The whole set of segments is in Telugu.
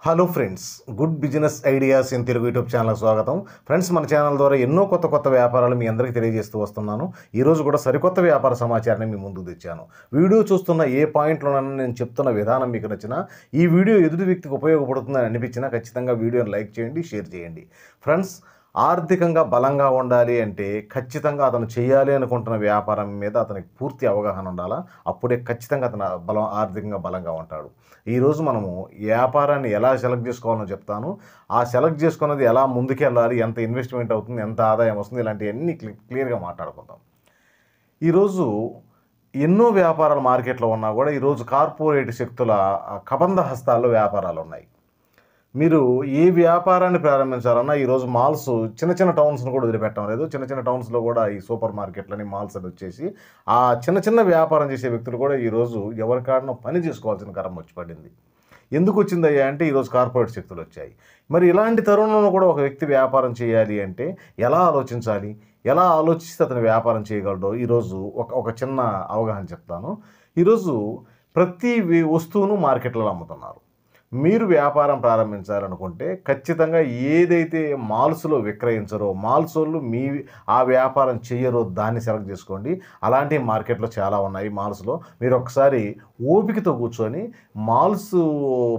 Hello friends, good business ideas in Telugu YouTube channel స్వాగతం. ఫ్రెండ్స్, మన ఛానల్ ద్వారా ఎన్నో కొత్త వ్యాపారాలు మీ అందరికీ తెలియజేస్తూ వస్తున్నాను. ఈరోజు కూడా సరికొత్త వ్యాపార సమాచారాన్ని మీ ముందుకు తెచ్చాను. వీడియో చూస్తున్న ఏ పాయింట్లోనైనా నేను చెప్తున్న విధానం మీకు నచ్చినా, ఈ వీడియో ఎదుటి వ్యక్తికి ఉపయోగపడుతుందని అనిపించినా ఖచ్చితంగా వీడియోని లైక్ చేయండి, షేర్ చేయండి. ఫ్రెండ్స్, ఆర్థికంగా బలంగా ఉండాలి అంటే ఖచ్చితంగా అతను చేయాలి అనుకుంటున్న వ్యాపారం మీద అతనికి పూర్తి అవగాహన ఉండాలా. అప్పుడే ఖచ్చితంగా అతను ఆర్థికంగా బలంగా ఉంటాడు. ఈరోజు మనము వ్యాపారాన్ని ఎలా సెలెక్ట్ చేసుకోవాలో చెప్తాను. ఆ సెలెక్ట్ చేసుకున్నది ఎలా ముందుకెళ్ళాలి, ఎంత ఇన్వెస్ట్మెంట్ అవుతుంది, ఎంత ఆదాయం వస్తుంది, ఇలాంటివన్నీ క్లియర్గా మాట్లాడుకుందాం. ఈరోజు ఎన్నో వ్యాపారాలు మార్కెట్లో ఉన్నా కూడా ఈరోజు కార్పొరేట్ శక్తుల కబంధ హస్తాల్లో వ్యాపారాలు ఉన్నాయి. మీరు ఏ వ్యాపారాన్ని ప్రారంభించాలన్నా ఈరోజు మాల్స్ చిన్న టౌన్స్ను కూడా వదిలిపెట్టడం లేదు. చిన్న టౌన్స్లో కూడా ఈ సూపర్ మార్కెట్లని, మాల్స్ అని వచ్చేసి ఆ చిన్న వ్యాపారం చేసే వ్యక్తులు కూడా ఈరోజు ఎవరికాడనో పని చేసుకోవాల్సిన కరం వచ్చి పడింది. ఎందుకు వచ్చిందయ్యా అంటే ఈరోజు కార్పొరేట్ శక్తులు వచ్చాయి. మరి ఇలాంటి తరుణంలో కూడా ఒక వ్యక్తి వ్యాపారం చేయాలి అంటే ఎలా ఆలోచించాలి, ఎలా ఆలోచిస్తే అతను వ్యాపారం చేయగలడో ఈరోజు ఒక చిన్న అవగాహన చెప్తాను. ఈరోజు ప్రతి వస్తువును మార్కెట్లలో అమ్ముతున్నారు. మీరు వ్యాపారం ప్రారంభించాలనుకుంటే ఖచ్చితంగా ఏదైతే మాల్స్లో విక్రయించరో, మాల్స్ వాళ్ళు ఆ వ్యాపారం చెయ్యరో దాన్ని సెలెక్ట్ చేసుకోండి. అలాంటి మార్కెట్లో చాలా ఉన్నాయి. మాల్స్లో మీరు ఒకసారి ఓపికతో కూర్చొని మాల్స్,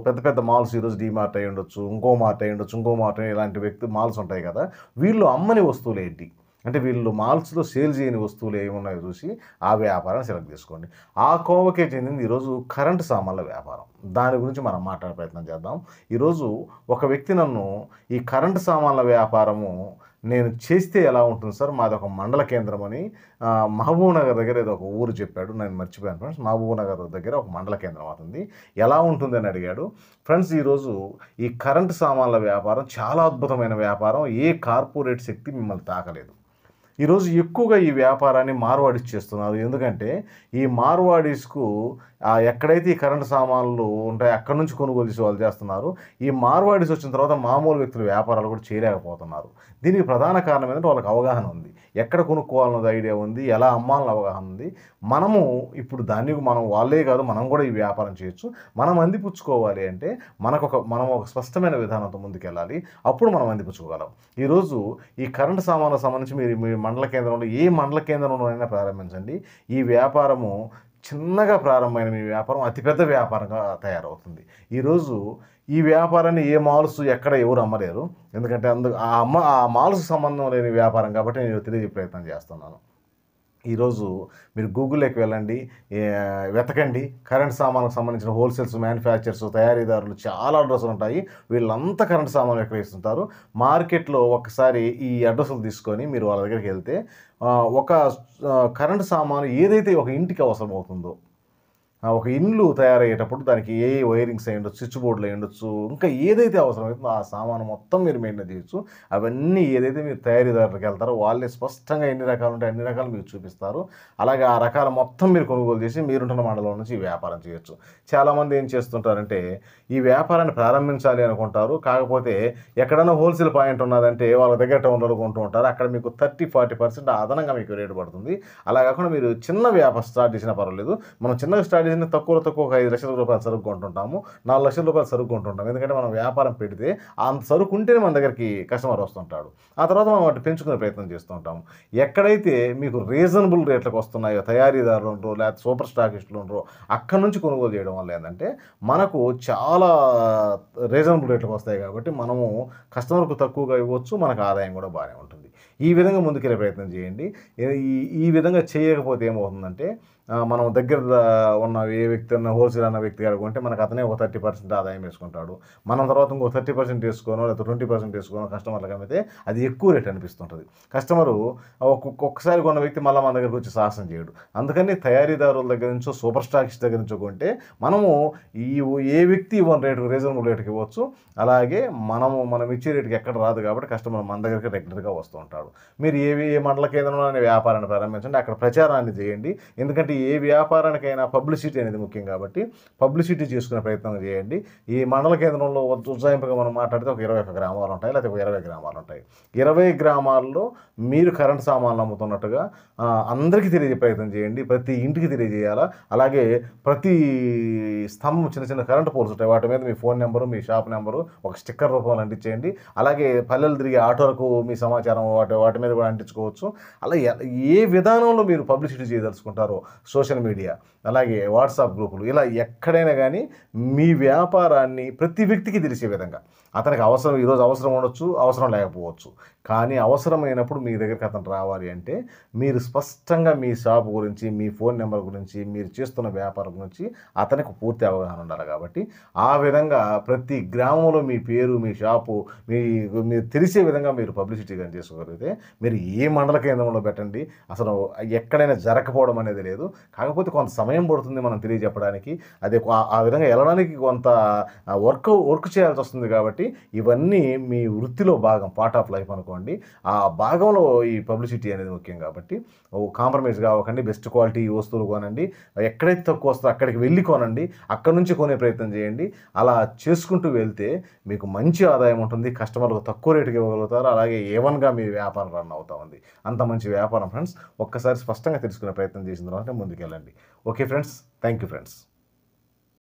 పెద్ద మాల్స్, ఈరోజు డీమార్ట్ అయ్యి ఉండొచ్చు, ఇంకో మార్ట్ అయ్యి ఉండొచ్చు, ఇంకో మార్ట్ ఇలాంటి మాల్స్ ఉంటాయి కదా, వీళ్ళు అమ్మని వస్తువులు ఏంటి అంటే వీళ్ళు మాల్స్లో సేల్ చేయని వస్తువులు ఏమున్నాయో చూసి ఆ వ్యాపారాన్ని సెలెక్ట్ చేసుకోండి. ఆ కోవకే చెందింది ఈరోజు కరెంటు సామాన్ల వ్యాపారం. దాని గురించి మనం మాట్లాడే ప్రయత్నం చేద్దాం. ఈరోజు ఒక వ్యక్తి నన్ను ఈ కరెంటు సామాన్ల వ్యాపారము నేను చేస్తే ఎలా ఉంటుంది సార్, మాది ఒక మండల కేంద్రం అని మహబూబ్ నగర్ దగ్గర ఏదో ఒక ఊరు చెప్పాడు. నేను మర్చిపోయాను ఫ్రెండ్స్. మహబూబ్ నగర్ దగ్గర ఒక మండల కేంద్రం అవుతుంది. ఎలా ఉంటుంది అని అడిగాడు. ఫ్రెండ్స్, ఈరోజు ఈ కరెంటు సామాన్ల వ్యాపారం చాలా అద్భుతమైన వ్యాపారం. ఏ కార్పొరేట్ శక్తి మిమ్మల్ని తాకలేదు. ఈరోజు ఎక్కువగా ఈ వ్యాపారాన్ని మార్వాడీస్ చేస్తున్నారు. ఎందుకంటే ఈ మార్వాడీస్కు ఎక్కడైతే ఈ కరెంటు సామాన్లు ఉంటాయో అక్కడి నుంచి కొనుగోలు చేసి వాళ్ళు చేస్తున్నారు. ఈ మార్వాడీస్ వచ్చిన తర్వాత మామూలు వ్యక్తుల వ్యాపారాలు కూడా చేయలేకపోతున్నారు. దీనికి ప్రధాన కారణం ఏంటంటే వాళ్ళకి అవగాహన ఉంది, ఎక్కడ కొనుక్కోవాలన్నది ఐడియా ఉంది, ఎలా అమ్మాలని అవగాహన ఉంది. మనము ఇప్పుడు మనం వాళ్ళే కాదు, మనం కూడా ఈ వ్యాపారం చేయొచ్చు. మనం అందిపుచ్చుకోవాలి అంటే మనం ఒక స్పష్టమైన విధానంతో ముందుకెళ్ళాలి. అప్పుడు మనం అందిపుచ్చుకోగలం. ఈరోజు ఈ కరెంటు సామాన్లకు సంబంధించి మీ మండల కేంద్రంలో ఏ మండల కేంద్రంలోనైనా ప్రారంభించండి. ఈ వ్యాపారము చిన్నగా ప్రారంభమైన మీ వ్యాపారం అతిపెద్ద వ్యాపారంగా తయారవుతుంది. ఈరోజు ఈ వ్యాపారాన్ని ఏ మాల్స్ ఎక్కడ ఎవరు అమ్మలేరు. ఎందుకంటే ఆ మాల్స్కి సంబంధం లేని వ్యాపారం కాబట్టి నేను తెలియజే ప్రయత్నం చేస్తున్నాను. ఈరోజు మీరు గూగుల్లోకి వెళ్ళండి, వెతకండి. కరెంట్ సామాన్లకు సంబంధించిన హోల్సేల్స్, మ్యానుఫ్యాక్చర్స్, తయారీదారులు చాలా అడ్రస్లు ఉంటాయి. వీళ్ళంతా కరెంట్ సామాన్లు విక్రయిస్తుంటారు. మార్కెట్లో ఒకసారి ఈ అడ్రస్లు తీసుకొని మీరు వాళ్ళ దగ్గరికి వెళ్తే ఒక కరెంట్ సామాను ఏదైతే ఒక ఇంటికి అవసరం అవుతుందో, ఒక ఇల్లు తయారయ్యేటప్పుడు దానికి ఏ వైరింగ్స్ అయి ఉండొచ్చు, స్విచ్ బోర్డులు అయి ఉండొచ్చు, ఇంకా ఏదైతే అవసరమవుతుందో ఆ సామాను మొత్తం మీరు మెయింటైన్ చేయొచ్చు. అవన్నీ ఏదైతే మీరు తయారీదారులకు వెళ్తారో వాళ్ళే స్పష్టంగా ఎన్ని రకాలు ఉంటాయి అన్ని రకాలు మీకు చూపిస్తారు. అలాగే ఆ రకాల మొత్తం మీరు కొనుగోలు చేసి మీరుంటున్న మండలం నుంచి ఈ వ్యాపారం చేయొచ్చు. చాలామంది ఏం చేస్తుంటారంటే ఈ వ్యాపారాన్ని ప్రారంభించాలి అనుకుంటారు. కాకపోతే ఎక్కడైనా హోల్సేల్ పాయింట్ ఉన్నదంటే వాళ్ళ దగ్గర టౌన్లో కొంటూ ఉంటారు. అక్కడ మీకు 30-40% అదనంగా మీకు రేటు పడుతుంది. అలా కాకుండా మీరు చిన్న వ్యాపారం స్టార్ట్ చేసినా పర్వాలేదు. మనం చిన్నగా స్టార్ట్ తక్కువ ఒక 5 లక్షల రూపాయలు సరుకు కొంటుంటాము, 4 లక్షల రూపాయలు సరుకు కొంటుంటాం. ఎందుకంటే మనం వ్యాపారం పెడితే అంత సరుకు ఉంటేనే మన దగ్గరికి కస్టమర్ వస్తుంటాడు. ఆ తర్వాత మనం వాటిని పెంచుకునే ప్రయత్నం చేస్తూ ఉంటాము. ఎక్కడైతే మీకు రీజనబుల్ రేట్లకు వస్తున్నాయో, తయారీదారులు ఉండరు లేకపోతే సూపర్ స్టాకిస్టులు ఉండరు, అక్కడి నుంచి కొనుగోలు చేయడం వల్ల ఏంటంటే మనకు చాలా రీజనబుల్ రేట్లకు వస్తాయి. కాబట్టి మనము కస్టమర్కు తక్కువగా ఇవ్వచ్చు, మనకు ఆదాయం కూడా బాగానే ఉంటుంది. ఈ విధంగా ముందుకెళ్ళే ప్రయత్నం చేయండి. ఈ విధంగా చేయకపోతే ఏమవుతుందంటే మనం దగ్గర ఉన్న ఏ వ్యక్తి అన్న హోల్సేల్ అన్న వ్యక్తి కనుకుంటే మనకు అతనే ఒక 30% ఆదాయం వేసుకుంటాడు. మనం తర్వాత ఇంకో 30% వేసుకోనో లేకపోతే 20% వేసుకోనో కస్టమర్లకు అమ్మితే అది ఎక్కువ రేట్ అనిపిస్తుంటుంది. కస్టమరు ఒక్కొక్కసారి కొన్న వ్యక్తి మళ్ళీ మన దగ్గరకు వచ్చి సాహసం చేయడు. అందుకని తయారీదారుల దగ్గర నుంచో, సూపర్ స్టాకిస్ట్ దగ్గర నుంచో కొంటే మనము ఏ వ్యక్తి ఇవ్వని రేటుకు రీజనబుల్ రేటుకి ఇవ్వచ్చు. అలాగే మనం ఇచ్చే రేటుకి ఎక్కడ రాదు కాబట్టి కస్టమర్ మన దగ్గరికి రెగ్యులర్గా వస్తూ ఉంటాడు. మీరు ఏ మండల కేంద్రంలో వ్యాపారాన్ని ప్రారంభించండి, అక్కడ ప్రచారాన్ని చేయండి. ఎందుకంటే ఏ వ్యాపారానికైనా పబ్లిసిటీ అనేది ముఖ్యం కాబట్టి పబ్లిసిటీ చేసుకునే ప్రయత్నం చేయండి. ఈ మండల కేంద్రంలో ఉజ్జాయింపుగా మనం మాట్లాడితే ఒక 21 గ్రామాలు ఉంటాయి, లేకపోతే ఒక 20 గ్రామాలు ఉంటాయి. 20 గ్రామాల్లో మీరు కరెంట్ సామాన్లు అమ్ముతున్నట్టుగా అందరికీ తెలియజే ప్రయత్నం చేయండి. ప్రతి ఇంటికి తెలియజేయాలా. అలాగే ప్రతి స్తంభం చిన్న చిన్న కరెంట్ పోల్స్ ఉంటాయి, వాటి మీద మీ ఫోన్ నెంబరు, మీ షాప్ నెంబరు ఒక స్టిక్కర్ రూపంలో అంటించేయండి. అలాగే పల్లెలు తిరిగే ఆటోలకు మీ సమాచారం వాటి మీద కూడా అంటించుకోవచ్చు. అలా ఏ విధానంలో మీరు పబ్లిసిటీ చేయదలుచుకుంటారో సోషల్ మీడియా, అలాగే వాట్సాప్ గ్రూపులు, ఇలా ఎక్కడైనా కానీ మీ వ్యాపారాన్ని ప్రతి వ్యక్తికి తెలిసే విధంగా, అతనికి అవసరం ఈరోజు అవసరం ఉండొచ్చు, అవసరం లేకపోవచ్చు, కానీ అవసరమైనప్పుడు మీ దగ్గరికి అతను రావాలి అంటే మీరు స్పష్టంగా మీ షాప్ గురించి, మీ ఫోన్ నెంబర్ గురించి, మీరు చేస్తున్న వ్యాపారం గురించి అతనికి పూర్తి అవగాహన ఉండాలి. కాబట్టి ఆ విధంగా ప్రతి గ్రామంలో మీ పేరు, మీ షాపు, మీరు తెలిసే విధంగా మీరు పబ్లిసిటీ కానీ చేసుకోగలిగితే మీరు ఏ మండల కేంద్రంలో పెట్టండి, అసలు ఎక్కడైనా జరగకపోవడం అనేది లేదు. కాకపోతే కొంత సమయం పడుతుంది మనం తెలియజెప్పడానికి. అదే ఆ విధంగా వెళ్ళడానికి కొంత వర్క్ చేయాల్సి వస్తుంది. కాబట్టి ఇవన్నీ మీ వృత్తిలో భాగం, పార్ట్ ఆఫ్ లైఫ్ అనుకోండి. ఆ భాగంలో ఈ పబ్లిసిటీ అనేది ముఖ్యం. కాబట్టి కాంప్రమైజ్ కావకండి, బెస్ట్ క్వాలిటీ వస్తువులు కొనండి, ఎక్కడైతే తక్కువ వస్తుందో అక్కడికి వెళ్ళి కొనండి, అక్కడ నుంచి కొనే ప్రయత్నం చేయండి. అలా చేసుకుంటూ వెళ్తే మీకు మంచి ఆదాయం ఉంటుంది, కస్టమర్లకు తక్కువ రేటుకి ఇవ్వగలుగుతారు, అలాగే ఏవన్గా మీ వ్యాపారం రన్ అవుతా ఉంది. అంత మంచి వ్యాపారం ఫ్రెండ్స్. ఒక్కసారి స్పష్టంగా తెలుసుకునే ప్రయత్నం చేసిన తర్వాత ముందుకెళ్ళండి. Okay friends, thank you friends.